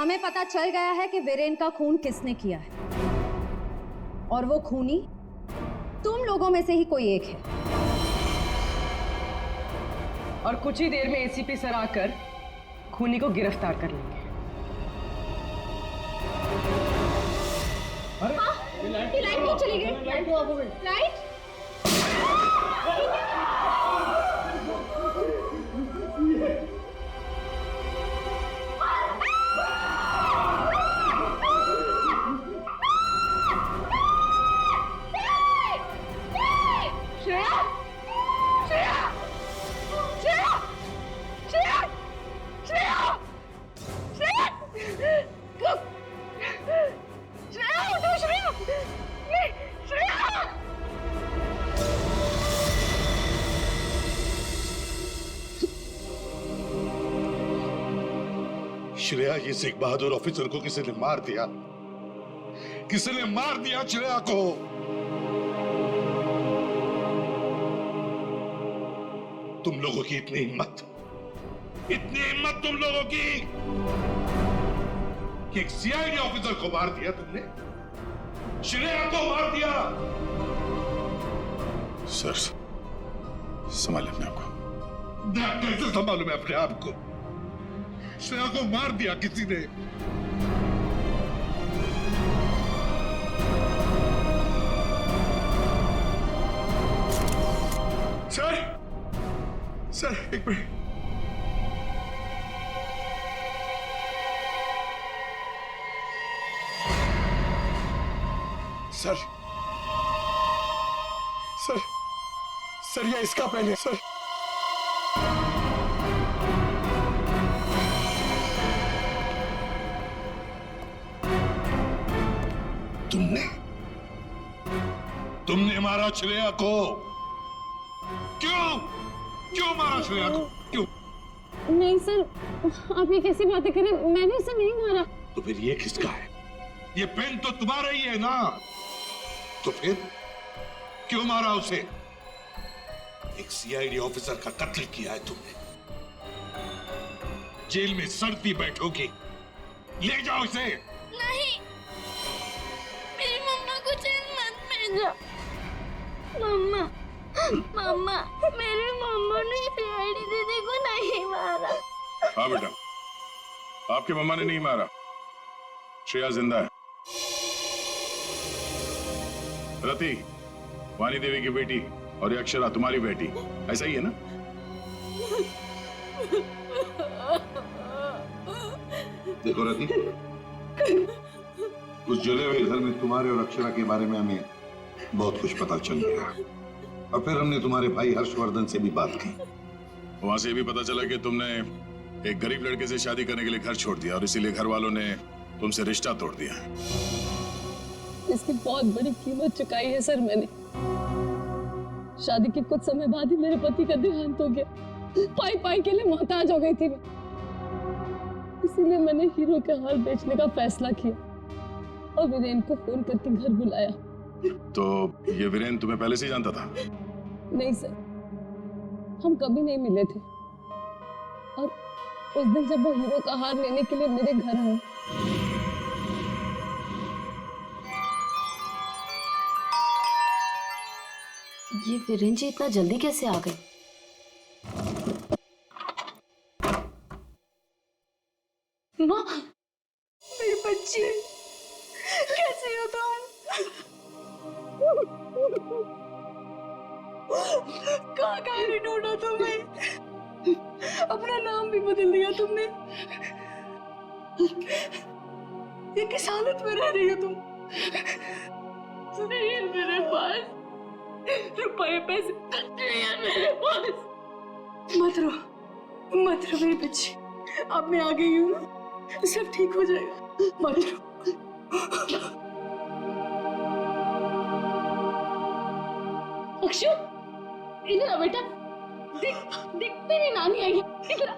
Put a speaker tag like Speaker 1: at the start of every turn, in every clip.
Speaker 1: हमें पता चल गया है कि वीरेन का खून किसने किया है, और वो खूनी तुम लोगों में से ही कोई एक है।
Speaker 2: और कुछ ही देर में एसीपी सर आकर खूनी को गिरफ्तार कर लेंगे।
Speaker 3: अरे
Speaker 1: लाइट क्यों चली गई? लाइट
Speaker 4: श्रेया, ये सिख बहादुर ऑफिसर को किसी ने मार दिया, किसी ने मार दिया श्रेया को। तुम लोगों की इतनी हिम्मत तुम लोगों की कि एक सीआईडी ऑफिसर को मार दिया तुमने, श्रेया को मार दिया।
Speaker 3: सर, संभालिए अपने आप को।
Speaker 4: कैसे संभालूं मैं अपने आप को? श्रेया को मार दिया किसी ने।
Speaker 3: सर एक मिनट। सर ये इसका पेन है सर।
Speaker 4: तुमने मारा श्रेया को? क्यों मारा श्रेया को? क्यों?
Speaker 5: नहीं सर, आप ये कैसी बातें करें? मैंने उसे नहीं मारा।
Speaker 4: तो फिर ये किसका है? ये पेन तो तुम्हारा ही है ना, तो फिर क्यों मारा उसे? एक सीआईडी ऑफिसर का कत्ल किया है तुमने, जेल में सड़ती बैठोगी। ले जाओ इसे।
Speaker 5: नहीं, मेरी मम्मा को जेल मत भेजो। मम्मा, मेरी मम्मा ने सीआईडी दीदी को नहीं मारा।
Speaker 3: हाँ बेटा, आपकी मम्मा ने नहीं मारा, श्रेया जिंदा है। रति, वानी देवी की बेटी, और ये अक्षरा तुम्हारी बेटी, ऐसा ही है ना?
Speaker 4: देखो रति, उस जले हुए घर में तुम्हारे और अक्षरा के बारे में हमें बहुत कुछ पता चल गया, और फिर हमने तुम्हारे भाई हर्षवर्धन से भी बात की।
Speaker 3: वहां से भी पता चला कि तुमने एक गरीब लड़के से शादी करने के लिए घर छोड़ दिया, और इसीलिए घर वालों ने तुमसे रिश्ता तोड़ दिया।
Speaker 5: इसकी बहुत बड़ी कीमत चुकाई है सर मैंने। शादी के कुछ समय बाद ही मेरे पति का देहांत हो गया। पाई के लिए मोहताज हो गई थी मैं, इसीलिए मैंने हीरो के हार बेचने का फैसला किया और वीरेन को फोन करके घर बुलाया।
Speaker 3: तो ये वीरेन तुम्हें पहले से ही जानता था?
Speaker 5: नहीं सर, हम कभी नहीं मिले थे, और उस दिन जब वो हीरो का हार लेने के लिए मेरे घर आया,
Speaker 6: ये वीरेन जी इतना जल्दी कैसे आ गए?
Speaker 5: माँ, मेरी बच्ची, कैसे हो तुम? कहाँ नहीं ढूंढा तुम्हें? अपना नाम भी बदल दिया तुमने। ये किस हालत में रह रही हो तुम? नहीं है मेरे पास रुपए पैसे नहीं है मेरे पास। मत रो मेरी बच्ची, अब मैं आ गई हूँ, सब ठीक हो जाएगा, मत रो। अक्षु, इधर आ बेटा, देख तेरी नानी आई है, इधर आ।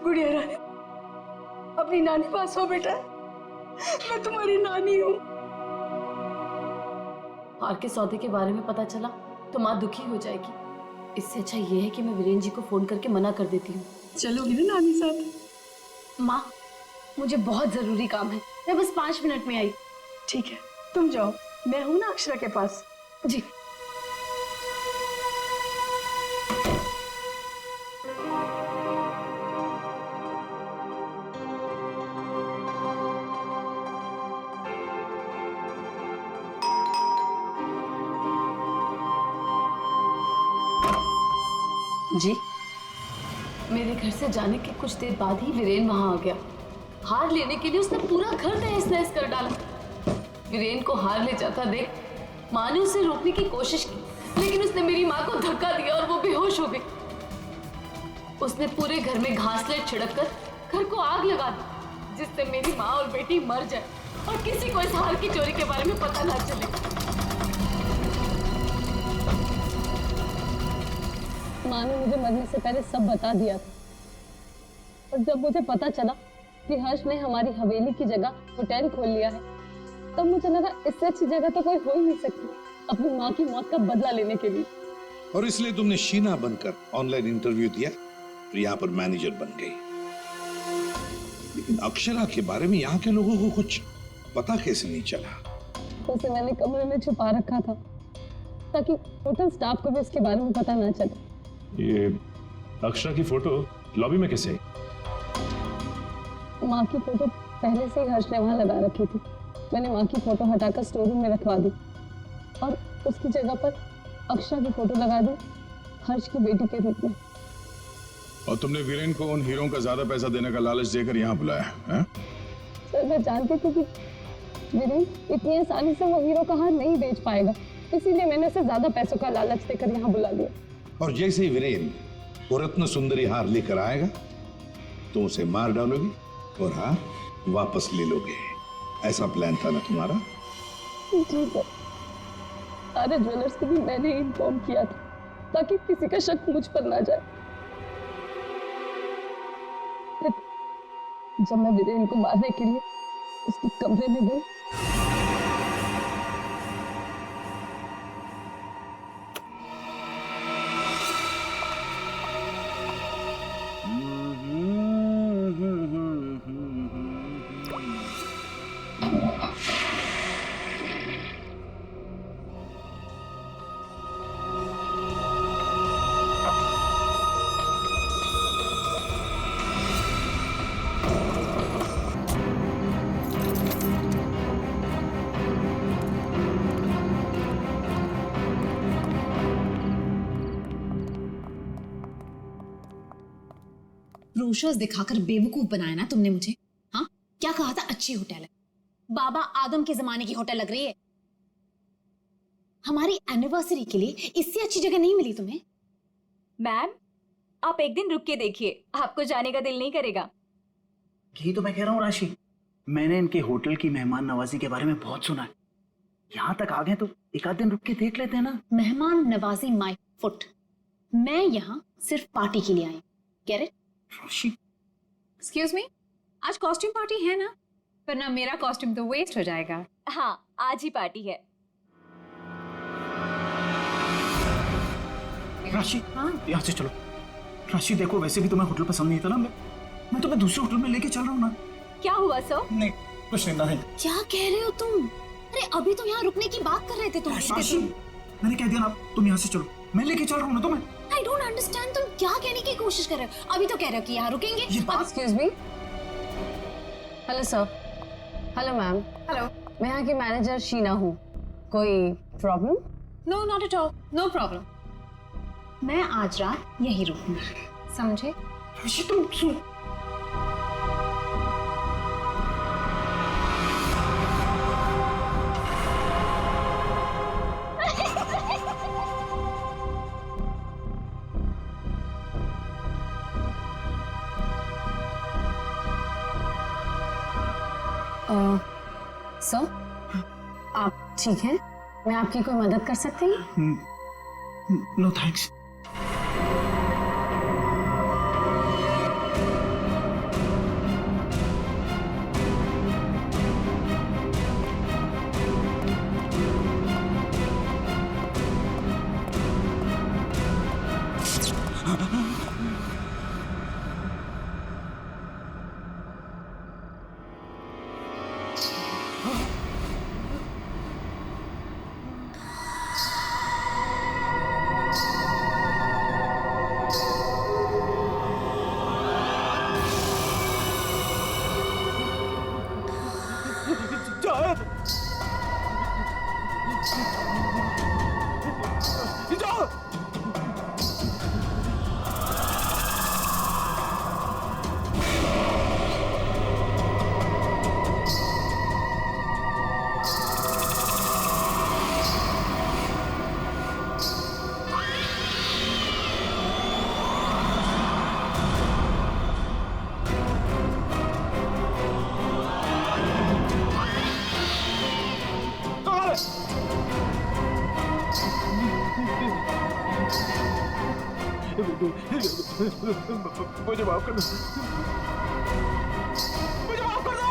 Speaker 5: गुड़िया रानी, अपनी नानी पास हो बेटा, मैं तुम्हारी नानी हूँ।
Speaker 6: हार के सौदे के बारे में पता चला तो माँ दुखी हो जाएगी। इससे अच्छा ये है कि मैं वीरेन जी को फोन करके मना कर देती हूँ।
Speaker 5: चलोगी ना नानी साथ?
Speaker 6: माँ, मुझे बहुत जरूरी काम है, मैं बस 5 मिनट में आई।
Speaker 2: ठीक है, तुम जाओ, मैं हूं ना अक्षरा के पास।
Speaker 6: जी।
Speaker 2: जी,
Speaker 6: मेरे घर से जाने के कुछ देर बाद ही वीरेन वहां आ गया। हार लेने के लिए उसने पूरा घर तहस नहस कर डाला। वीरेन को हार ले जाता देख माँ ने उसे रोकने की कोशिश की, लेकिन उसने मेरी माँ को धक्का दिया और वो बेहोश हो गई। उसने पूरे घर में घासलेट छिड़क कर घर को आग लगा दी, जिससे मेरी माँ और बेटी मर जाए और किसी को इस हार की चोरी के बारे में पता ना चले।
Speaker 5: माँ ने मुझे मरने से पहले सब बता दिया था, और जब मुझे पता चला कि हर्ष ने हमारी हवेली की जगह होटल खोल लिया है, तब मुझे लगा इससे अच्छी जगह तो कोई हो ही नहीं सकती अपनी माँ की मौत का बदला लेने के लिए।
Speaker 4: और इसलिए तुमने शीना बनकर ऑनलाइन इंटरव्यू दिया और यहाँ पर मैनेजर बन गई। लेकिन अक्षरा के बारे में यहाँ के लोगों को कुछ पता कैसे नहीं चला?
Speaker 5: उसे मैंने कमरे में छुपा रखा था ताकि होटल स्टाफ को भी उसके बारे में पता ना चले।
Speaker 7: ये अक्षरा की फोटो लॉबी में कैसे आई?
Speaker 5: माँ की फोटो पहले से ही हर्ष ने वहां लगा रखी थी। मैंने माँ की फोटो हटाकर स्टोर रूम में रखवा दी और उसकी जगह पर अक्षरा की फोटो लगा दी, हर्ष की बेटी के रूप में।
Speaker 3: और तुमने वीरेन को उन हीरों का ज्यादा पैसा देने का लालच देकर यहाँ बुलाया है?
Speaker 5: सर, मैं जानती थी कि वीरेन इतनी आसानी से वो हीरो का हार नहीं बेच पाएगा, इसीलिए मैंने उसे ज्यादा पैसों का लालच देकर यहाँ बुला लिया।
Speaker 4: और जैसे ही वीरेन वो रत्न सुंदरी हार लेकर आएगा तो उसे मार डालोगे और हार वापस ले लोगे। ऐसा प्लान था ना तुम्हारा?
Speaker 5: जी सर, सारे ज्वेलर्स को भी मैंने इन्फॉर्म किया था ताकि किसी का शक मुझ पर ना जाए। फिर जब मैं वीरेन को मारने के लिए उसके कमरे में गई,
Speaker 1: ब्रोशर्स दिखाकर बेवकूफ बनाया ना तुमने मुझे। हाँ, क्या कहा था? अच्छी होटल है, बाबा आदम के जमाने की होटल लग रही है। हमारी एनिवर्सरी के लिए इससे अच्छी जगह नहीं मिली तुम्हें?
Speaker 8: मैम, आप एक दिन रुक के देखिए, आपको जाने का दिल नहीं करेगा।
Speaker 9: यही तो मैं कह रहा हूँ राशि, मैंने इनके होटल की मेहमान नवाजी के बारे में बहुत सुना है। यहाँ तक आ गए तो एक आध दिन रुक के देख लेते हैं ना।
Speaker 1: मेहमान नवाजी माय फुट। मैं यहाँ सिर्फ पार्टी के लिए आई। Get it?
Speaker 8: एक्सक्यूज मी, आज कॉस्ट्यूम पार्टी है ना? वरना मेरा कॉस्ट्यूम तो वेस्ट हो जाएगा। हाँ, आज ही पार्टी है।
Speaker 9: राशि,
Speaker 8: हाँ?
Speaker 9: यहाँ से चलो। राशि देखो, वैसे भी तुम्हें होटल पसंद नहीं था ना, मैं तुम्हें दूसरे होटल में लेके चल रहा हूँ ना।
Speaker 8: क्या हुआ सर?
Speaker 9: नहीं, कुछ नहीं।
Speaker 1: क्या कह रहे हो तुम? अरे अभी तो यहाँ रुकने की बात कर रहे थे तुम।
Speaker 9: राशि, मैंने कह दिया ना, तुम यहाँ से चलो, मैं लेके चल रहा हूँ ना तुम्हें।
Speaker 1: I don't understand, तुम क्या कहने की कोशिश कर रहे हो? अभी तो कह रहे हो कि यहाँ रुकेंगे।
Speaker 5: Excuse me. Hello sir. Hello ma'am.
Speaker 8: Hello.
Speaker 5: मैं यहाँ की मैनेजर शीना हूँ। कोई problem?
Speaker 8: No, not at all, no problem.
Speaker 1: मैं आज रात यहीं रुकूंगी, समझे?
Speaker 9: राशि तुम सुन।
Speaker 5: सर, आप ठीक हैं? मैं आपकी कोई मदद कर सकती हूँ?
Speaker 9: No thanks. मुझे माफ कर दो, मुझे माफ कर दो।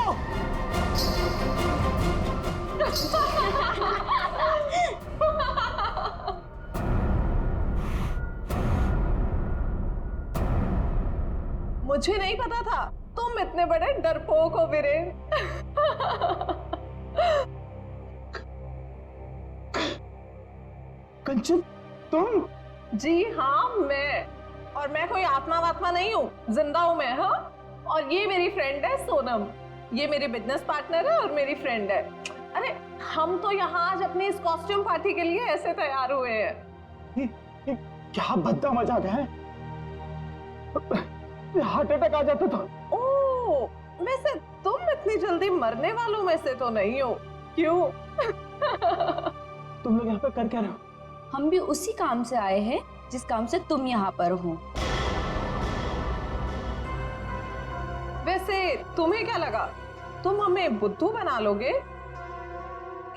Speaker 2: मुझे नहीं पता था तुम इतने बड़े डरपोक हो वीरेन।
Speaker 9: कंचन तुम?
Speaker 2: जी हाँ मैं, और मैं कोई आत्मा वात्मा नहीं हूँ, जिंदा हूँ मैं। हाँ, और ये मेरी फ्रेंड है सोनम, ये मेरी बिजनेस पार्टनर है और मेरी फ्रेंड है। अरे हम तो यहाँ आज अपनी इस कॉस्ट्यूम पार्टी के लिए ऐसे तैयार हुए हैं।
Speaker 9: ये क्या भद्दा मजाक है? हार्ट अटैक आ जाता था।
Speaker 2: ओह, वैसे तुम इतनी जल्दी मरने वालों में से तो नहीं हो, क्यों?
Speaker 9: तुम लोग यहाँ पे कर क्या रहे हो?
Speaker 1: हम भी उसी काम से आए हैं जिस काम से तुम यहाँ पर हो।
Speaker 2: वैसे तुम्हें क्या लगा तुम हमें बुद्धू बना लोगे?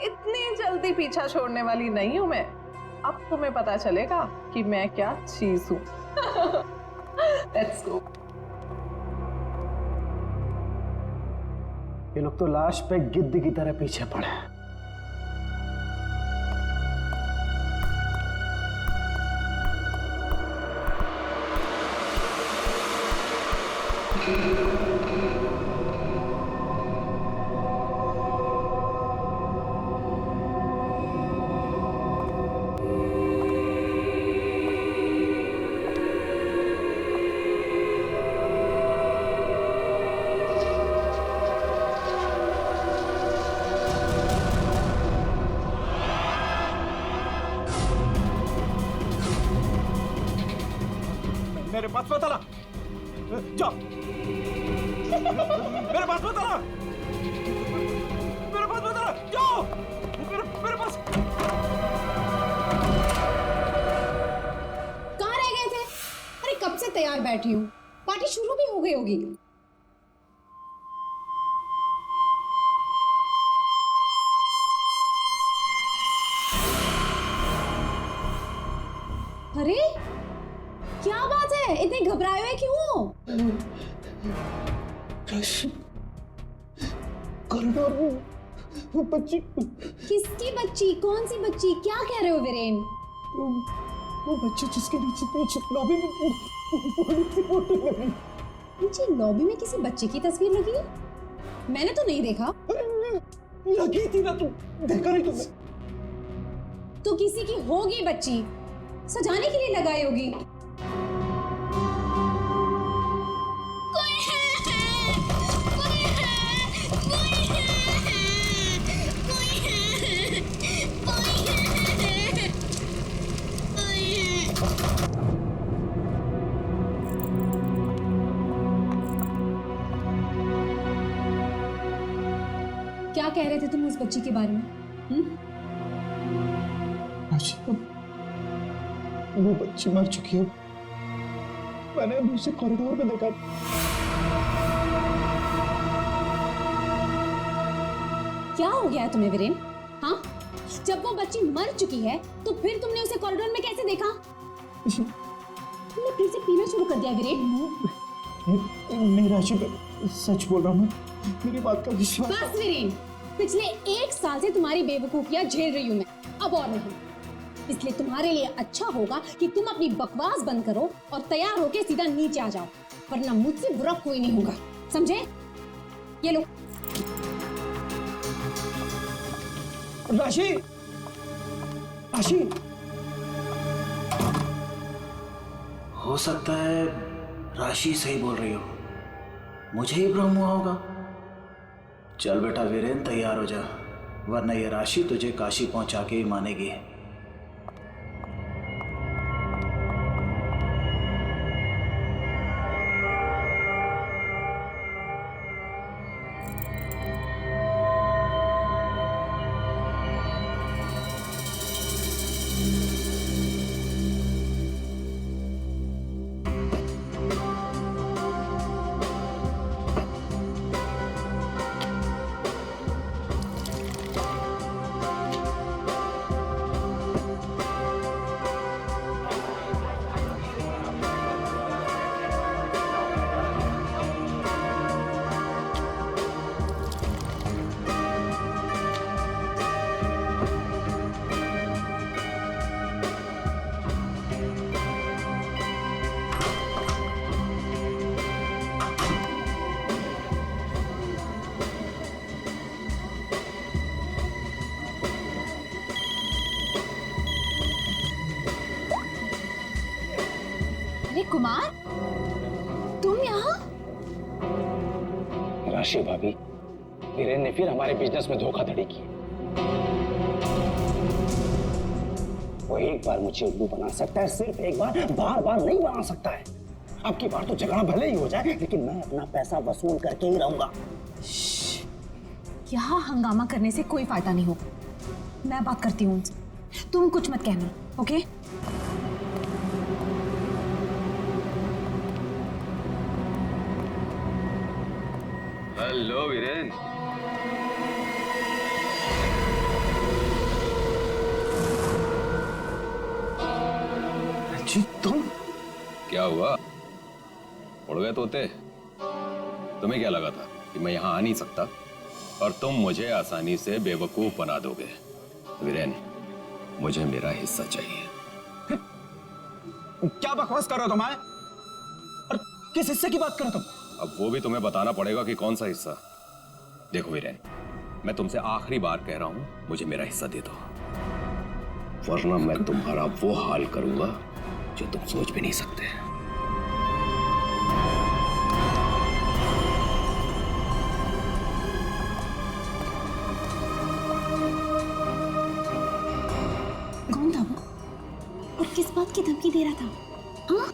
Speaker 2: इतनी जल्दी पीछा छोड़ने वाली नहीं हूं मैं। अब तुम्हें पता चलेगा कि मैं क्या चीज हूं। Let's go.
Speaker 9: ये लोग तो लाश पे गिद्ध की तरह पीछे पड़े हैं। मेरे पास मत आना, जाओ। मेरे पास मत आना, मेरे पास मत आना, जाओ। मेरे पास।
Speaker 1: कहाँ रह गए थे? अरे कब से तैयार बैठी हूँ, पार्टी शुरू भी हो गई होगी। अरे क्या बात है, इतने घबराए हुए क्यों?
Speaker 9: कॉरिडोर में वो बच्ची।
Speaker 1: किसकी बच्ची? कौन सी बच्ची? क्या कह रहे हो वीरेन?
Speaker 9: वो बच्ची जिसके नीचे लॉबी में बड़ी सी फोटो लगी।
Speaker 1: नीचे लॉबी में किसी बच्चे की तस्वीर लगी है? मैंने तो नहीं देखा।
Speaker 9: लगी थी ना, तुम देखा नहीं तुमने?
Speaker 1: तो किसी की होगी बच्ची, सजाने के लिए लगाई होगी। क्या कह रहे थे तुम उस बच्ची के बारे में?
Speaker 9: वो बच्ची मर चुकी है। मैंने उसे कॉरिडोर में देखा।
Speaker 1: क्या हो गया है तुम्हें वीरेन? हाँ, जब वो बच्ची मर चुकी है तो फिर तुमने उसे कॉरिडोर में कैसे देखा? तुमने फिर से पीना शुरू कर दिया वीरेन?
Speaker 9: नहीं राशि, सच बोल रहा हूँ, मेरी बात का विश्वास।
Speaker 1: बस वीरेन, पिछले 1 साल से तुम्हारी बेवकूफियां झेल रही हूँ मैं, अब और नहीं। इसलिए तुम्हारे लिए अच्छा होगा कि तुम अपनी बकवास बंद करो और तैयार होके सीधा नीचे आ जाओ, वरना मुझसे बुरा कोई नहीं होगा, समझे? ये लो।
Speaker 9: राशि, राशि, हो सकता है राशि सही बोल रही हो, मुझे ही भ्रम हुआ होगा। चल बेटा वीरेन, तैयार हो जा, वरना ये राशि तुझे काशी पहुंचा के ही मानेगी।
Speaker 8: कुमार, तुम यहाँ?
Speaker 10: राशि भाभी, वीरेन ने फिर हमारे बिजनेस में धोखाधड़ी की। वो एक बार मुझे उल्लू बना सकता है, सिर्फ एक बार, बार बार नहीं बना सकता है। अब की बार तो झगड़ा भले ही हो जाए, लेकिन मैं अपना पैसा वसूल करके ही रहूंगा।
Speaker 8: यहाँ हंगामा करने से कोई फायदा नहीं होगा। मैं बात करती हूँ उनसे, तुम कुछ मत कहना, ओके?
Speaker 10: हेलो वीरेन।
Speaker 9: जी तुम?
Speaker 11: क्या हुआ, उड़ गए तोते? तुम्हें क्या लगा था कि मैं यहाँ आ नहीं सकता और तुम मुझे आसानी से बेवकूफ बना दोगे? वीरेन, मुझे मेरा हिस्सा चाहिए।
Speaker 9: क्या बकवास कर रहे हो तुम? और किस हिस्से की बात कर रहे हो तुम?
Speaker 11: अब वो भी तुम्हें बताना पड़ेगा कि कौन सा हिस्सा। देखो वीरेन, मैं तुमसे आखिरी बार कह रहा हूं, मुझे मेरा हिस्सा दे दो, वरना मैं तुम्हारा वो हाल करूंगा जो तुम सोच भी नहीं सकते।
Speaker 8: कौन था वो और किस बात की धमकी दे रहा था? हाँ,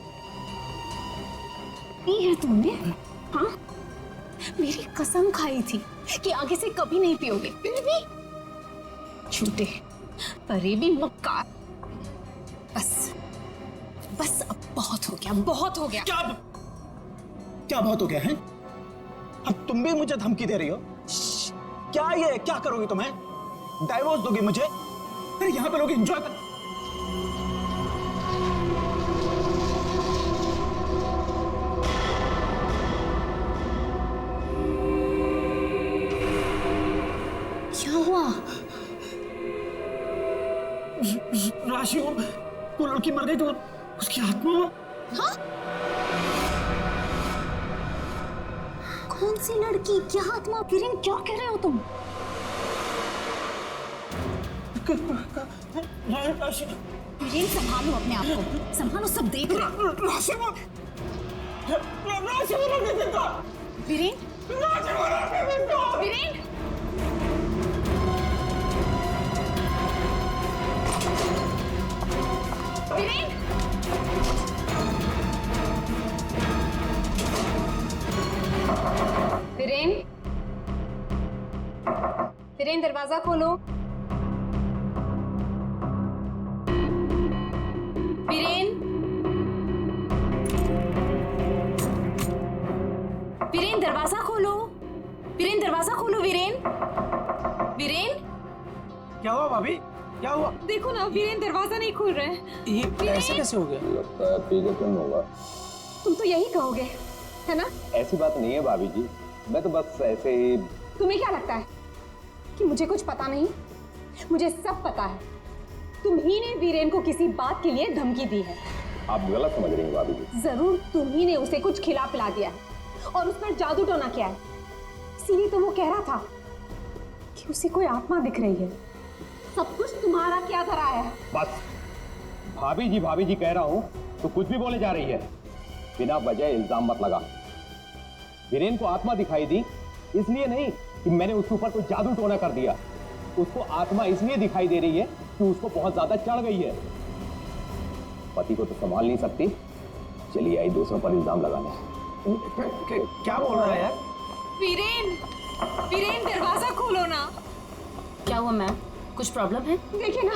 Speaker 8: नहीं है तुमने? हाँ, मेरी कसम खाई थी कि आगे से कभी नहीं पियोगे, फिर भी झूठे, फरेबी, मक्कार। बस बस, अब बहुत हो गया, बहुत हो गया।
Speaker 9: क्या बहुत हो गया है? अब तुम भी मुझे धमकी दे रही हो? क्या ये क्या करोगी तुम्हें? डाइवोर्स दोगी मुझे? फिर यहाँ पे लोग एंजॉय कर।
Speaker 8: क्या हुआ?
Speaker 9: राशि, वो लड़की मर गई तो उसकी आत्मा।
Speaker 8: हाँ? कौन सी लड़की? क्या आत्मा? किरण, क्या कह रहे हो तुम?
Speaker 9: राशि,
Speaker 8: किरण, संभालो अपने आप को, संभालो, सब देख रहे हैं।
Speaker 9: राशि,
Speaker 8: वीरेन, वीरेन, वीरेन, वीरेन, वीरेन, दरवाजा खोलो। वीरेन, वीरेन, दरवाजा खोलो। वीरेन, दरवाजा खोलो। वीरेन, वीरेन,
Speaker 9: क्या हुआ भाभी? क्या हुआ?
Speaker 8: देखो ना, वीरेन दरवाजा नहीं खोल रहे हैं।
Speaker 9: ये ऐसे कैसे हो गया?
Speaker 11: लगता है पी के तुम होगा।
Speaker 8: तुम तो यही कहोगे, है ना?
Speaker 11: ऐसी बात नहीं है भाभी जी, मैं तो बस ऐसे ही।
Speaker 1: तुम्हें क्या लगता है कि मुझे कुछ पता नहीं? मुझे सब पता है। तुम ही ने वीरेन को किसी बात के लिए धमकी दी है।
Speaker 11: आप गलत समझ रही हैं भाभी जी।
Speaker 1: जरूर तुम ही ने उसे कुछ खिला पिला दिया है और उस पर जादू टोना किया है। इसीलिए तो वो कह रहा था कि उसे कोई आत्मा दिख रही है। सब कुछ तुम्हारा क्या धरा है?
Speaker 11: बस भाभी जी कह रहा हूं तो कुछ भी बोले जा रही है। बिना वजह इल्जाम मत लगा। वीरेन को आत्मा दिखाई दी इसलिए नहीं कि मैंने उसके ऊपर कोई जादू टोना कर दिया। उसको आत्मा इसलिए दिखाई दे रही है कि उसको बहुत ज्यादा चढ़ गई है। पति को तो संभाल नहीं सकती, चलिए आई दूसरों पर इल्जाम लगाने।
Speaker 9: क्या बोल रहा है यार?
Speaker 8: वीरेन, वीरेन, दरवाजा खोलो ना। क्या हुआ मैम? कुछ प्रॉब्लम है?
Speaker 1: देखिए ना,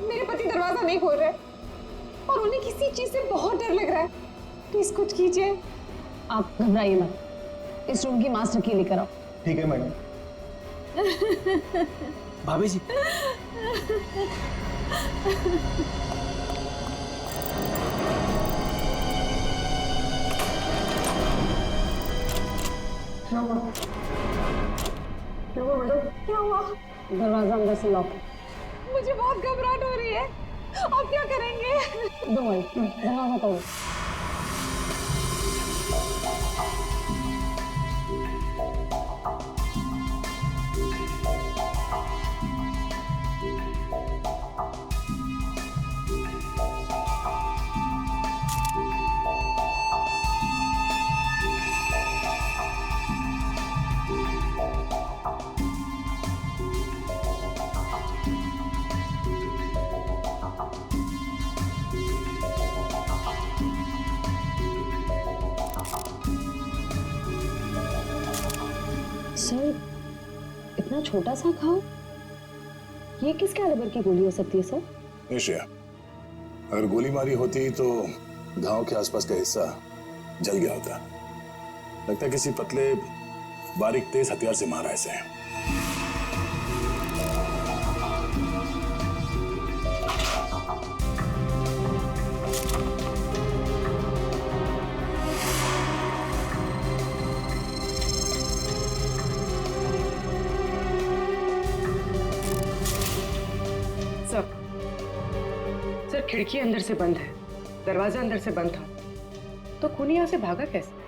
Speaker 1: मेरे पति दरवाजा नहीं खोल रहे और उन्हें किसी चीज से बहुत डर लग रहा है। प्लीज कुछ कीजिए।
Speaker 5: आप घबराइए मत, इस रूम की मास्टर की लेकर आओ।
Speaker 9: ठीक है मैडम। भाभी जी,
Speaker 1: क्या हुआ मैडम? क्या हुआ?
Speaker 5: दरवाजा अंदर से लॉक है।
Speaker 1: मुझे बहुत घबराहट हो रही है। अब क्या करेंगे?
Speaker 5: दो मिनट, दरवाजा तोड़ो। सर इतना छोटा सा घाव, ये किस कैलिबर की गोली हो सकती है सर?
Speaker 3: निश्चय, अगर गोली मारी होती तो घाव के आसपास का हिस्सा जल गया होता। लगता है किसी पतले बारीक तेज हथियार से मारा इसे।
Speaker 12: सर खिड़की अंदर से बंद है, दरवाजा अंदर से बंद था, तो खूनी यहाँ से भागा कैसे?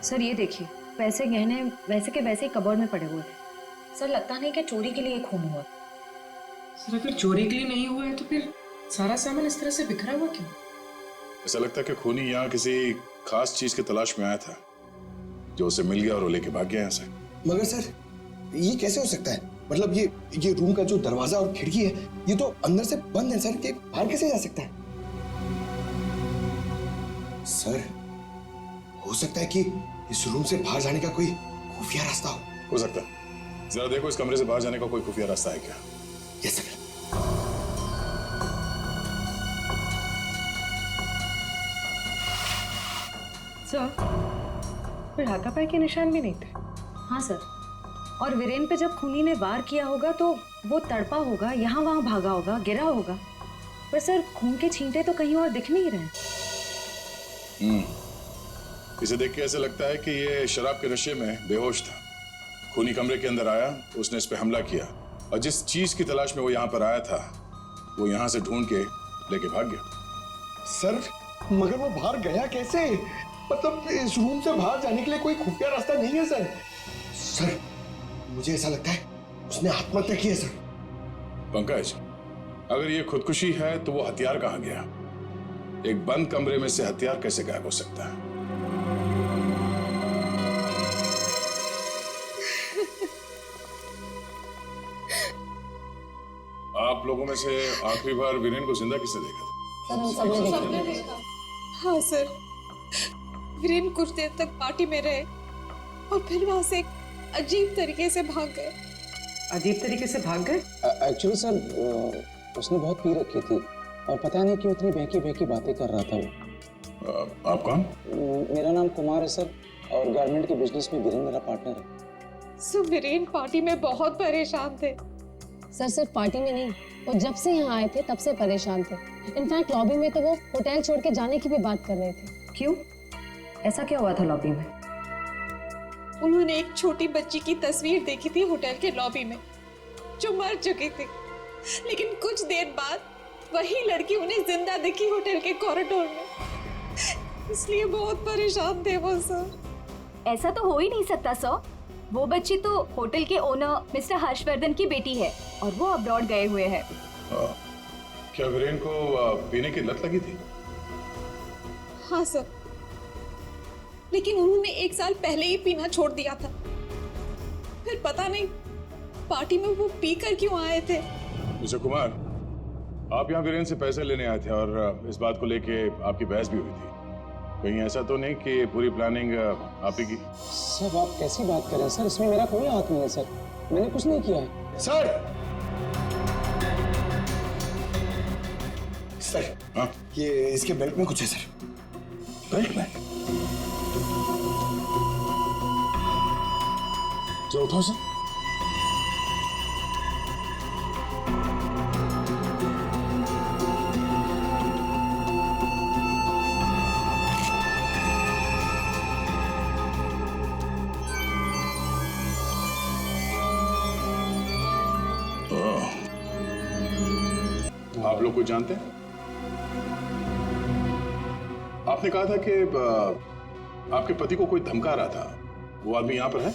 Speaker 8: सर ये देखिए, पैसे गहने वैसे के वैसे ही कबर्ड में पड़े हुए थे। सर लगता नहीं कि चोरी के लिए खून हुआ।
Speaker 12: सर अगर चोरी के लिए नहीं हुआ है तो फिर सारा सामान इस तरह से बिखरा हुआ क्यों?
Speaker 3: ऐसा लगता है कि खूनी यहाँ किसी खास चीज की तलाश में आया था, जो उसे मिल गया और वो लेके भाग गया यहाँ से।
Speaker 13: मगर सर ये कैसे हो सकता है? मतलब ये रूम का जो दरवाजा और खिड़की है ये तो अंदर से बंद है सर, कि बाहर कैसे जा सकता है? सर हो सकता है कि इस रूम से बाहर जाने का कोई खुफिया रास्ता हो
Speaker 3: सकता है। जरा देखो इस कमरे से बाहर जाने का कोई खुफिया रास्ता है क्या?
Speaker 13: Yes sir.
Speaker 12: सर कोई हाथापाई के निशान भी नहीं थे।
Speaker 8: हाँ सर, और वीरेन पे जब खूनी ने वार किया होगा तो वो तड़पा होगा, यहाँ वहां भागा होगा, गिरा होगा, पर सर खून के छींटे तो कहीं और दिख नहीं रहे।
Speaker 3: इसे देख के ऐसा लगता है कि ये शराब के नशे में बेहोश था। खूनी कमरे के अंदर आया, उसने इस पे हमला किया, और जिस चीज की तलाश में वो यहाँ पर आया था वो यहाँ से ढूंढ के लेके भाग गया।
Speaker 13: सर मगर वो बाहर गया कैसे? मतलब इस रूम से बाहर जाने के लिए कोई खुफिया रास्ता नहीं है सर। सर मुझे ऐसा लगता है उसने आत्महत्या की है सर।
Speaker 3: पंकज, अगर ये खुदकुशी है तो वो हथियार कहाँ गया? एक बंद कमरे में से हथियार कैसे गायब हो सकता है? आप लोगों में से आखिरी बार वीरेन को जिंदा किसने देखा था?
Speaker 5: सर हम सबने देखा।
Speaker 14: हाँ सर, वीरेन कुछ देर तक पार्टी में रहे और फिर वहां से अजीब तरीके से भाग गए।
Speaker 12: अजीब तरीके से भाग गए?
Speaker 10: एक्चुअली सर उसने बहुत पी रखी थी और पता नहीं क्यों इतनी बहकी बहकी बातें कर रहा था वो।
Speaker 3: आप कौन?
Speaker 10: मेरा नाम कुमार है सर, और गारमेंट के बिजनेस में वीरेन मेरा पार्टनर है।
Speaker 14: सो वीरेन पार्टी में बहुत परेशान थे।
Speaker 5: सर सिर्फ पार्टी में नहीं, वो जब से यहाँ आए थे तब से परेशान थे। इनफैक्ट लॉबी में तो वो होटल छोड़ के जाने की भी बात कर रहे थे।
Speaker 8: क्यों? ऐसा क्या हुआ था लॉबी में?
Speaker 14: उन्होंने एक छोटी बच्ची की तस्वीर देखी थी होटल के लॉबी में, जो मर चुकी थी, लेकिन कुछ देर बाद वही लड़की उन्हें जिंदा दिखी होटल के कॉरिडोर में। इसलिए बहुत परेशान थे वो सर।
Speaker 8: ऐसा तो हो ही नहीं सकता सर, वो बच्ची तो होटल के ओनर मिस्टर हर्षवर्धन की बेटी है और वो अब्रॉड गए हुए हैं।
Speaker 3: क्या वीरेन को पीने की लत लगी थी?
Speaker 14: हाँ सर, लेकिन उन्होंने 1 साल पहले ही पीना छोड़ दिया था। फिर पता नहीं पार्टी में वो पीकर क्यों आए थे।
Speaker 3: मिस्टर कुमार, आप यहाँ वीरेन से पैसे लेने आए थे और इस बात को लेके आपकी बहस भी हुई थी। कहीं ऐसा तो नहीं कि पूरी प्लानिंग आप ही की?
Speaker 10: सर आप कैसी बात कर रहे हैं सर, इसमें मेरा कोई हाथ नहीं है सर, मैंने कुछ नहीं किया है।
Speaker 13: सर सर
Speaker 3: हाँ?
Speaker 13: ये इसके बेल्ट में कुछ है सर।
Speaker 3: बेल्ट में? जो उठाओ सर। आप लोग कुछ जानते हैं? आपने कहा था कि आपके पति को कोई धमका रहा था, वो आदमी यहां पर है?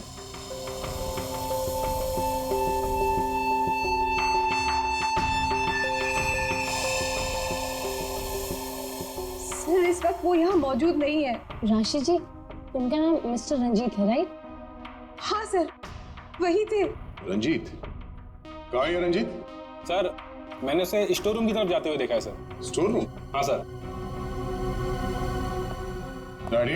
Speaker 14: सर इस वक्त वो यहाँ मौजूद नहीं है।
Speaker 5: राशि जी, उनका नाम मिस्टर रंजीत है राइट?
Speaker 14: हाँ सर, वही थे।
Speaker 3: रंजीत? कहाँ है रंजीत?
Speaker 11: सर मैंने उसे स्टोर रूम की तरफ जाते हुए देखा है सर।
Speaker 3: Store room?
Speaker 11: हाँ सर।
Speaker 3: डैडी,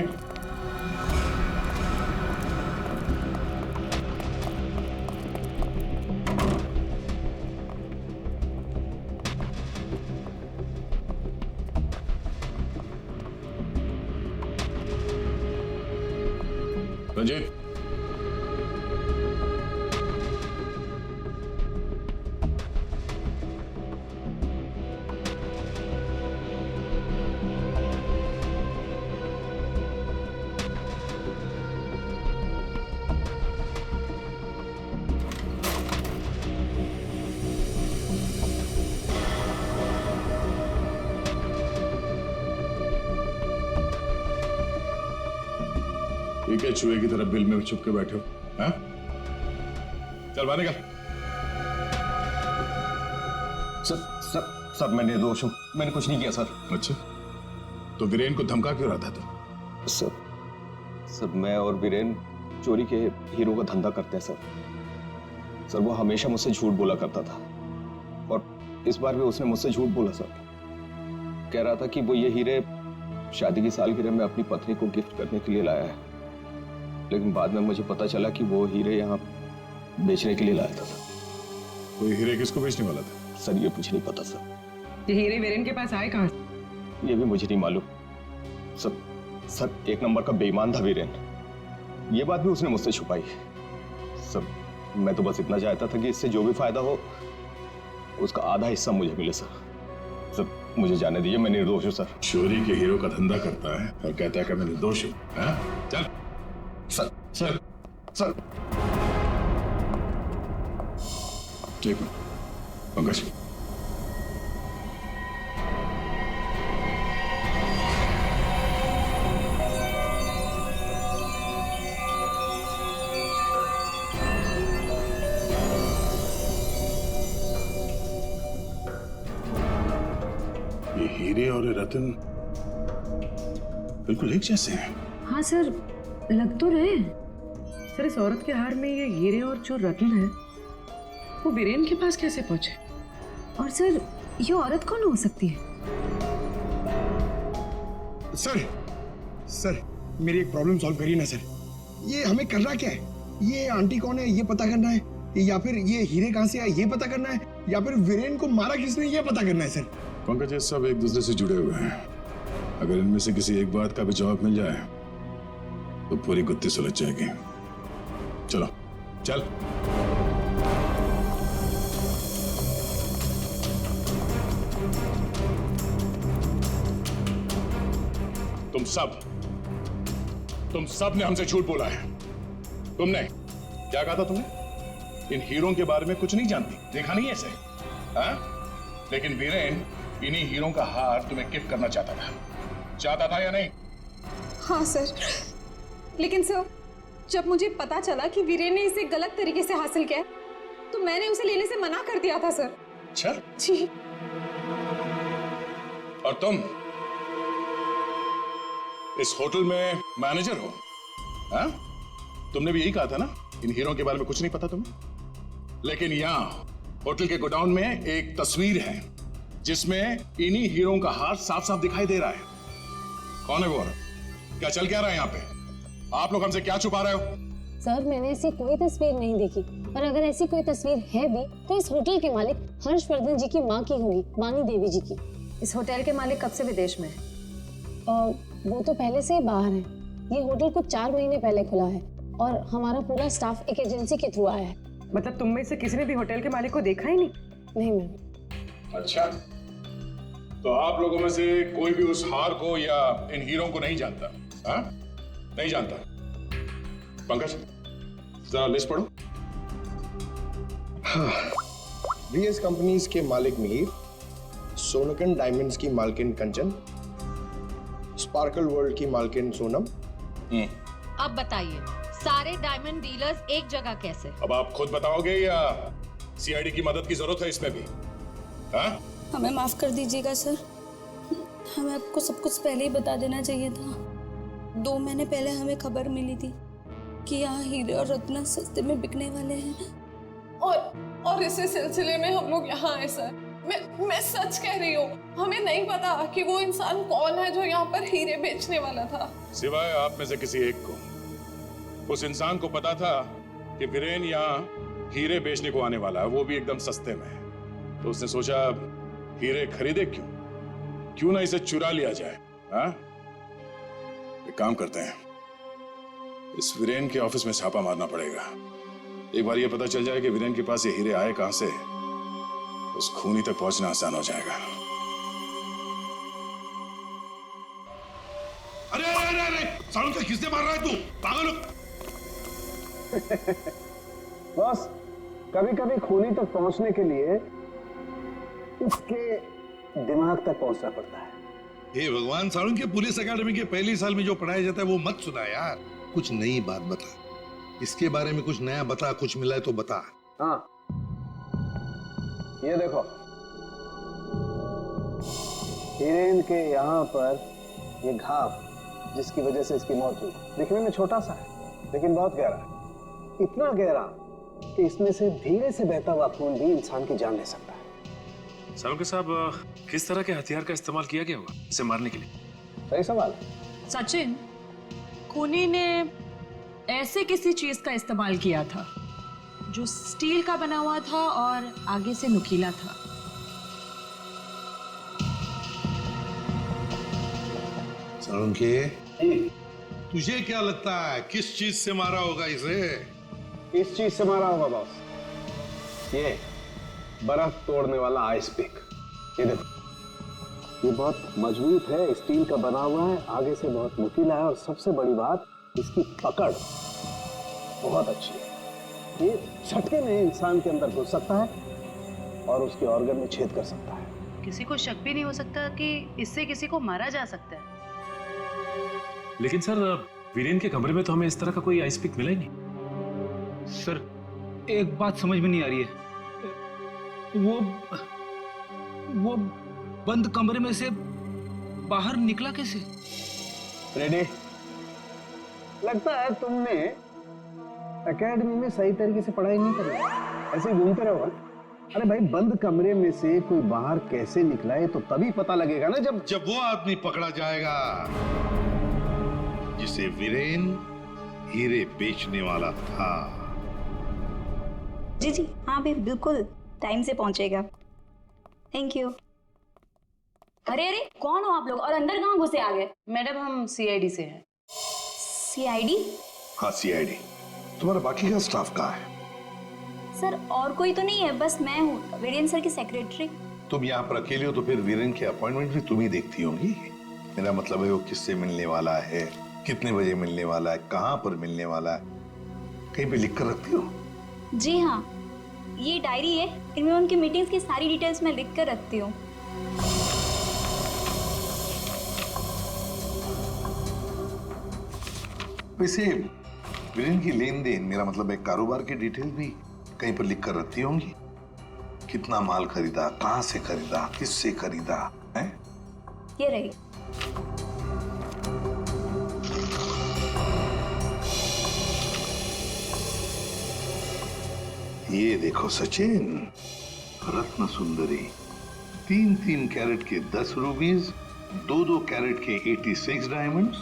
Speaker 3: रंजीत, ठीक है, चूहे की तरफ बिल में छुप के बैठे हो, हाँ? चल बाहर निकल।
Speaker 11: सर मैं निर्दोष हूँ, मैंने कुछ नहीं किया सर।
Speaker 3: अच्छा, तो वीरेन को धमका क्यों रहा था तू?
Speaker 11: सर मैं और वीरेन चोरी के हीरो का धंधा करते हैं सर। वो हमेशा मुझसे झूठ बोला करता था और इस बार भी उसने मुझसे झूठ बोला सर। कह रहा था कि वो ये हीरे शादी की सालगिरह में अपनी पत्नी को गिफ्ट करने के लिए लाया है, लेकिन बाद में मुझे पता चला कि वो हीरे यहाँ बेचने के लिए लाया था।
Speaker 3: वो हीरे किसको बेचने वाला था?
Speaker 11: सर ये मुझे नहीं पता सर।
Speaker 12: ये हीरे वीरेन के पास आए कहाँ से?
Speaker 11: ये भी मुझे नहीं मालूम सर। एक नंबर का बेईमान था वीरेन, ये बात भी उसने मुझसे छुपाई। सर मैं तो बस इतना चाहता था कि इससे जो भी फायदा हो उसका आधा हिस्सा मुझे मिले सर। मुझे जाने दीजिए, मैं निर्दोष हूँ सर।
Speaker 3: चोरी के हीरो का धंधा करता है और कहता है कि मैं निर्दोष हूँ, हाँ? चल
Speaker 11: सर
Speaker 3: ठीक है पंकज, ये हीरे और ये रतन बिल्कुल एक जैसे हैं।
Speaker 6: हाँ सर, लग तो रहे।
Speaker 12: सर इस औरत के हार में ये हीरे और जो रत्न है वो वीरेन के पास कैसे पहुंचे?
Speaker 6: और सर ये औरत कौन हो सकती है?
Speaker 13: सर मेरी एक प्रॉब्लम सॉल्व करिए ना सर। ये हमें करना क्या है? ये आंटी कौन है ये पता करना है, या फिर ये हीरे कहाँ से आए ये पता करना है, या फिर वीरेन को मारा किसने ये पता करना है सर।
Speaker 3: पंकज, ये सब एक दूसरे से जुड़े हुए हैं। अगर इनमें से किसी एक बात का भी जवाब मिल जाए तो पूरी गुत्थी सुलझ जाएगी। चलो चल। तुम सब ने हमसे झूठ बोला है। तुमने क्या कहा था? तुमने इन हीरों के बारे में कुछ नहीं जानती, देखा नहीं ऐसे, हाँ? लेकिन वीरेन इन्हीं हीरों का हार तुम्हें गिफ्ट करना चाहता था या नहीं?
Speaker 14: हाँ सर, लेकिन सर जब मुझे पता चला कि वीरेन ने इसे गलत तरीके से हासिल किया तो मैंने उसे लेने से मना कर दिया था सर।
Speaker 3: अच्छा
Speaker 14: जी।
Speaker 3: और तुम इस होटल में मैनेजर हो, हाँ? तुमने भी यही कहा था ना, इन हीरों के बारे में कुछ नहीं पता तुम्हें। लेकिन यहाँ होटल के गोडाउन में एक तस्वीर है जिसमें इन्हीं हीरों का हार साफ साफ दिखाई दे रहा है। कौन है वो औरत? क्या चल क्या रहा है यहाँ पे? आप लोग हमसे क्या छुपा रहे हो?
Speaker 5: सर मैंने ऐसी कोई तस्वीर नहीं देखी, और अगर ऐसी कोई तस्वीर है भी तो इस होटल के मालिक हर्षवर्धन जी की माँ की होगी, वाणी देवी जी की।
Speaker 6: इस होटल के मालिक कब से विदेश में है?
Speaker 5: वो तो पहले से ही बाहर है। ये होटल कुछ 4 महीने पहले खुला है और हमारा पूरा स्टाफ एक एजेंसी के थ्रू आया है।
Speaker 12: मतलब तुम में से किसी ने भी होटल के मालिक को देखा ही नहीं?
Speaker 5: नहीं मैम।
Speaker 3: अच्छा, तो आप लोगों में से कोई भी उस हार को या इन हीरों को नहीं जानता? हाँ? नहीं जानता? पंकज जरा लिस्ट पढ़ो।
Speaker 13: हाँ, वीएस कंपनीज के मालिक मीर, सोनकन डायमंड्स की मालकिन कंचन, स्पार्कल वर्ल्ड की मालकिन सोनम।
Speaker 15: अब बताइए, सारे डायमंड डीलर्स एक जगह कैसे?
Speaker 3: अब आप खुद बताओगे या सीआईडी की मदद की जरूरत है इसमें भी? हाँ?
Speaker 16: हमें माफ कर दीजिएगा सर, हमें आपको सब कुछ पहले ही बता देना चाहिए था। 2 महीने पहले हमें खबर मिली थी कि यहाँ हीरे और रत्न सस्ते में बिकने वाले हैं,
Speaker 2: और इसी सिलसिले में हम लोग यहाँ आए सर। मैं सच कह रही हूँ, हमें नहीं पता कि वो इंसान कौन है जो यहाँ पर हीरे बेचने वाला था।
Speaker 3: सिवाय आप में से किसी एक को उस इंसान को पता था कि वीरेन यहाँ हीरे बेचने को आने वाला है, वो भी एकदम सस्ते में। तो उसने सोचा हीरे खरीदे क्यों ना इसे चुरा लिया जाए। हाँ? एक काम करते हैं, इस वीरेन के ऑफिस में छापा मारना पड़ेगा। एक बार ये पता चल जाए कि वीरेन के पास ये हीरे आए कहां से, उस खूनी तक पहुंचना आसान हो जाएगा।
Speaker 4: अरे अरे अरे सालों से किसने मार रहा है तू? पागल हो?
Speaker 10: बॉस, कभी कभी खूनी तक पहुंचने के लिए उसके दिमाग तक पहुंचना पड़ता है।
Speaker 4: हे भगवान, सालुन के पुलिस अकेडमी के पहले साल में जो पढ़ाया जाता है वो मत सुना यार। कुछ नई बात बता, इसके बारे में कुछ नया बता, कुछ मिला है तो बता।
Speaker 10: हाँ, ये देखो, हिरेन के यहाँ पर ये घाव जिसकी वजह से इसकी मौत हुई, दिखने में छोटा सा है लेकिन बहुत गहरा है। इतना गहरा कि इसमें से धीरे से बहता हुआ खून भी इंसान की जान ले सकता है।
Speaker 7: सालुंके साहब, किस तरह के हथियार का इस्तेमाल किया गया होगा इसे मारने के लिए?
Speaker 10: सही सवाल।
Speaker 17: सचिन, खूनी ने ऐसे किसी चीज का इस्तेमाल किया था जो स्टील का बना हुआ था और आगे से नुकीला था।
Speaker 4: सालुंके, तुझे क्या लगता है किस चीज से मारा होगा इसे?
Speaker 10: इस चीज से मारा होगा बॉस, ये बर्फ तोड़ने वाला आइस पिक। ये देखो, ये बहुत मजबूत है, स्टील का बना हुआ है, आगे से बहुत नुकीला है और सबसे बड़ी बात इसकी पकड़ बहुत अच्छी है। ये झटके में इंसान के अंदर घुस सकता है और उसके ऑर्गन में छेद कर सकता है।
Speaker 15: किसी को शक भी नहीं हो सकता कि इससे किसी को मारा जा सकता है।
Speaker 7: लेकिन सर, वीरेन के कमरे में तो हमें इस तरह का कोई आइस पिक मिला ही नहीं।
Speaker 9: सर, एक बात समझ में नहीं आ रही है, वो बंद कमरे में से बाहर निकला कैसे?
Speaker 10: रेडी? लगता है तुमने एकेडमी में सही तरीके से पढ़ाई नहीं करी, ऐसे ही घूमते रहो। अरे भाई, बंद कमरे में से कोई बाहर कैसे निकला है तो तभी पता लगेगा ना जब
Speaker 4: वो आदमी पकड़ा जाएगा जिसे वीरेन हीरे बेचने वाला था।
Speaker 16: जी जी हाँ भाई, बिल्कुल टाइम से पहुंचेगा। Thank you. अरे अरे, कौन हो आप लोग और अंदर कहाँ घुसे आ गए?
Speaker 15: मैडम, हम सीआईडी से हैं।
Speaker 16: सीआईडी?
Speaker 4: हाँ, सीआईडी। तुम्हारा बाकी का स्टाफ कहाँ है?
Speaker 16: सर, और कोई तो नहीं है, बस मैं हूँ, वीरेन सर की सेक्रेटरी।
Speaker 4: तुम यहाँ पर अकेले हो तो फिर वीरेन के अपॉइंटमेंट भी तुम ही देखती होंगी। मेरा मतलब है वो किससे मिलने वाला है, कितने बजे मिलने वाला है, कहाँ पर मिलने वाला है, कहीं पे लिख कर रखती हो?
Speaker 16: जी हाँ, ये डायरी है, इनमें उनकी मीटिंग्स की सारी डिटेल्स मैं लिख कर रखती हूँ।
Speaker 4: वैसे वीरेन की लेन देन, मेरा मतलब है कारोबार की डिटेल भी कहीं पर लिख कर रखती होंगी। कितना माल खरीदा, कहाँ से खरीदा, किससे खरीदा है?
Speaker 16: ये रही।
Speaker 4: ये देखो सचिन, रत्न सुंदरी, 3-3 कैरेट के 10 रूबीज, 2-2 कैरेट के 86 डायमंड्स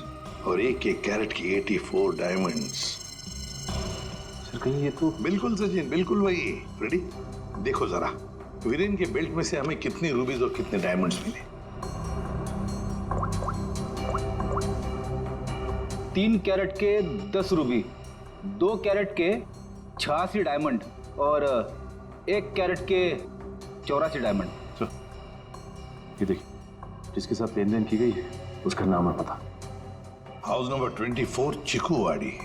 Speaker 4: और 1-1 कैरेट के 84 डायमंड्स।
Speaker 9: सर, कहीं ये तो...
Speaker 4: बिल्कुल सचिन, बिल्कुल वही। रेडी? देखो जरा, वीरेन के बेल्ट में से हमें कितनी रूबीज और कितने डायमंड्स मिले?
Speaker 9: 3 कैरेट के 10 रूबी, 2 कैरेट के 86 डायमंड और 1 कैरेट के 84 डायमंड।
Speaker 7: ये देखिए, जिसके साथ लेन देन की गई है उसका नाम और पता।
Speaker 4: House number 24, चिकुवाड़ी।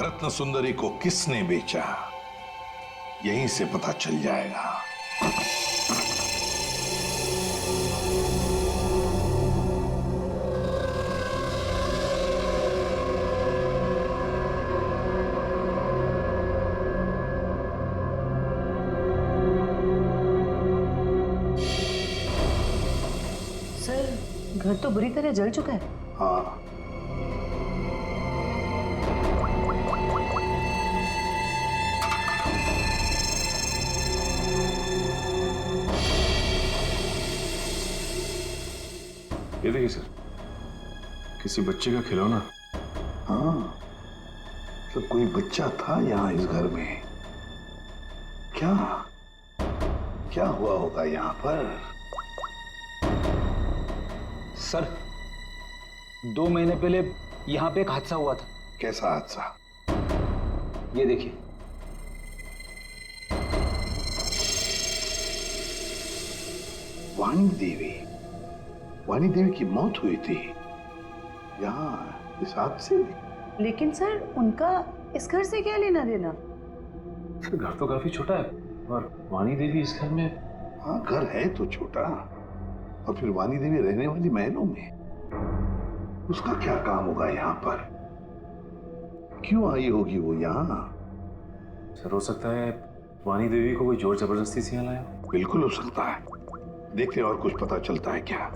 Speaker 4: रत्न सुंदरी को किसने बेचा, यहीं से पता चल जाएगा।
Speaker 15: सर, घर तो बुरी तरह जल चुका है।
Speaker 4: हाँ,
Speaker 7: ये देखिए सर, किसी बच्चे का खिलौना।
Speaker 4: हाँ, तो कोई बच्चा था यहाँ इस घर में। क्या क्या हुआ होगा यहाँ पर?
Speaker 9: सर, 2 महीने पहले यहाँ पे एक हादसा हुआ था।
Speaker 4: कैसा हादसा?
Speaker 10: ये देखिए,
Speaker 4: वाणी देवी की मौत हुई थी यहाँ इस हादसे में।
Speaker 6: लेकिन सर उनका इस घर से क्या लेना देना?
Speaker 7: सर घर तो काफी छोटा है और वाणी देवी इस घर में।
Speaker 4: हाँ घर है तो छोटा, और फिर वाणी देवी रहने वाली महलों में। उसका क्या काम होगा यहाँ पर? क्यों आई होगी वो यहाँ?
Speaker 7: सर हो सकता है वाणी देवी को कोई जोर जबरदस्ती से यहाँ लाया।
Speaker 4: बिल्कुल हो सकता है, देखते और कुछ पता चलता है क्या।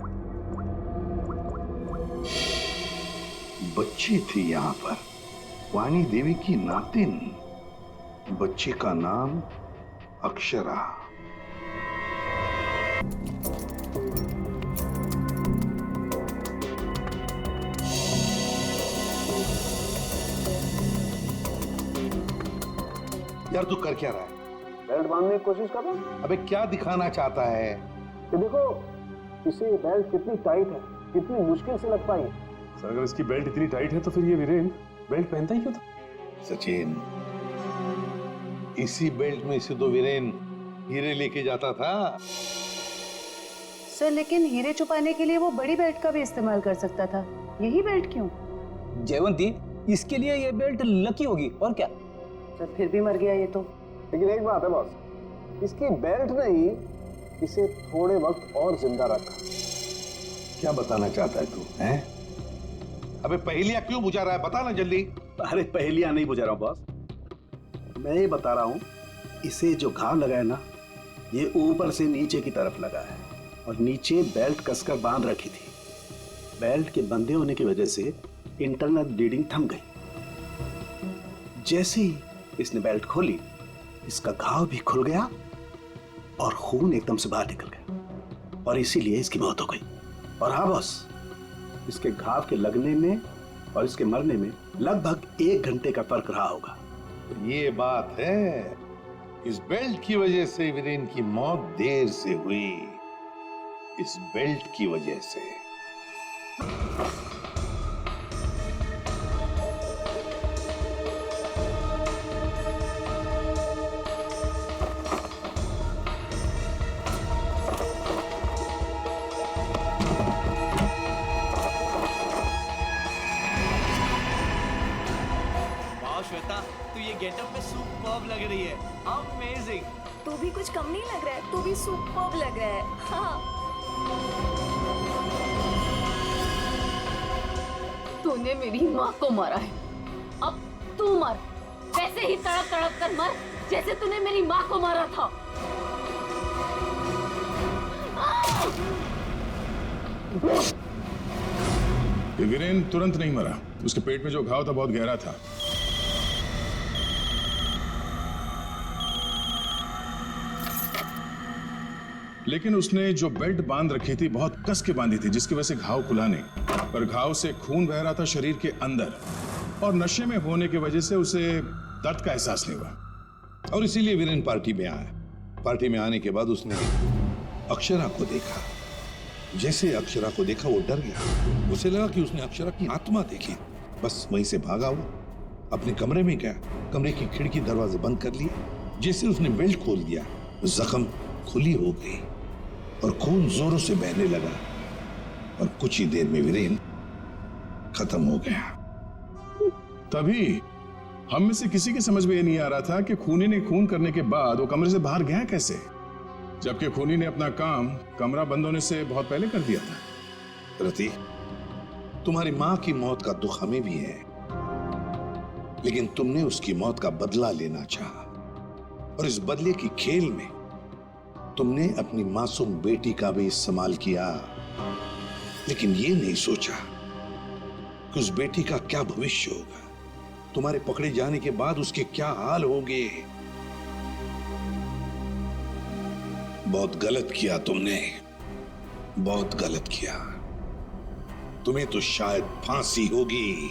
Speaker 4: बच्ची थी यहाँ पर, वाणी देवी की नातिन। बच्ची का नाम अक्षरा। यार तू कर क्या रहा है?
Speaker 10: बेल्ट बांधने की कोशिश कर रहा हूं।
Speaker 4: अबे क्या दिखाना चाहता है?
Speaker 10: कि देखो इसे बेल्ट कितनी टाइट है, कितनी मुश्किल से लग पाई।
Speaker 7: सर अगर इसकी बेल्ट इतनी टाइट है तो फिर ये वीरेन बेल्ट पहनता ही क्यों था?
Speaker 4: सचिन, इसी बेल्ट में से तो वीरेन हीरे लेके जाता था।
Speaker 6: सर लेकिन हीरे छुपाने के लिए वो बड़ी बेल्ट का भी इस्तेमाल कर सकता था, यही बेल्ट क्यों?
Speaker 9: जयवंती, इसके लिए ये बेल्ट लकी होगी और क्या।
Speaker 6: सर फिर भी मर गया ये तो।
Speaker 10: लेकिन एक बात है बॉस, इसकी बेल्ट ने ही इसे थोड़े वक्त और जिंदा रखा।
Speaker 4: क्या बताना चाहता है तू? हैं? अबे पहेलियां क्यों बुझा रहा है? बता ना जल्दी।
Speaker 9: अरे पहेलियां नहीं बुझा रहा हूं बॉस, मैं ये बता रहा हूं इसे जो घाव लगा है ना, ये ऊपर से नीचे की तरफ लगा है और नीचे बेल्ट कसकर बांध रखी थी। बेल्ट के बंधे होने की वजह से इंटरनल ब्लीडिंग थम गई। जैसे ही इसने बेल्ट खोली, इसका घाव भी खुल गया और खून एकदम से बाहर निकल गया और इसीलिए इसकी मौत हो गई। और हाँ बॉस, इसके घाव के लगने में और इसके मरने में लगभग 1 घंटे का फर्क रहा होगा।
Speaker 4: ये बात है, इस बेल्ट की वजह से वीरेन की मौत देर से हुई। इस बेल्ट की वजह से।
Speaker 18: श्वेता, तू ये गेटअप में सुपर्ब लग रही है। अमेजिंग।
Speaker 16: तू भी कुछ कम नहीं लग रहा है, तू भी सुपर्ब लग रहा है। हाँ।
Speaker 6: तूने मेरी माँ को मारा है, अब तू मर। वैसे ही तड़प तड़प कर मर जैसे तूने मेरी माँ को मारा था।
Speaker 3: वीरेन तुरंत नहीं मरा, उसके पेट में जो घाव था बहुत गहरा था। लेकिन उसने जो बेल्ट बांध रखी थी बहुत कस के बांधी थी, जिसकी वजह से घाव खुला नहीं, पर घाव से खून बह रहा था शरीर के अंदर, और नशे में होने की वजह से उसे दर्द का एहसास नहीं हुआ,
Speaker 4: और इसीलिए वीरेन पार्टी में आया। पार्टी में आने के बाद उसने अक्षरा को देखा। जैसे अक्षरा को देखा वो डर गया। उसे लगा कि उसने अक्षरा की आत्मा देखी। बस वहीं से भागा वो अपने कमरे में गया, कमरे की खिड़की दरवाजे बंद कर लिए। जैसे उसने बेल्ट खोल दिया, जख्म खुली हो गई और खून जोरों से बहने लगा, और कुछ ही देर में वीरेन खत्म हो गया।
Speaker 3: तभी हम में से किसी की समझ में ये नहीं आ रहा था कि खूनी ने खून करने के बाद वो कमरे से बाहर गया कैसे, जबकि खूनी ने अपना काम कमरा बंद होने से बहुत पहले कर दिया था।
Speaker 4: रति, तुम्हारी मां की मौत का दुख हमें भी है, लेकिन तुमने उसकी मौत का बदला लेना चाहा, और इस बदले की खेल में तुमने अपनी मासूम बेटी का भी इस्तेमाल किया, लेकिन ये नहीं सोचा कि उस बेटी का क्या भविष्य होगा, तुम्हारे पकड़े जाने के बाद उसके क्या हाल होंगे। बहुत गलत किया तुमने, बहुत गलत किया। तुम्हें तो शायद फांसी होगी।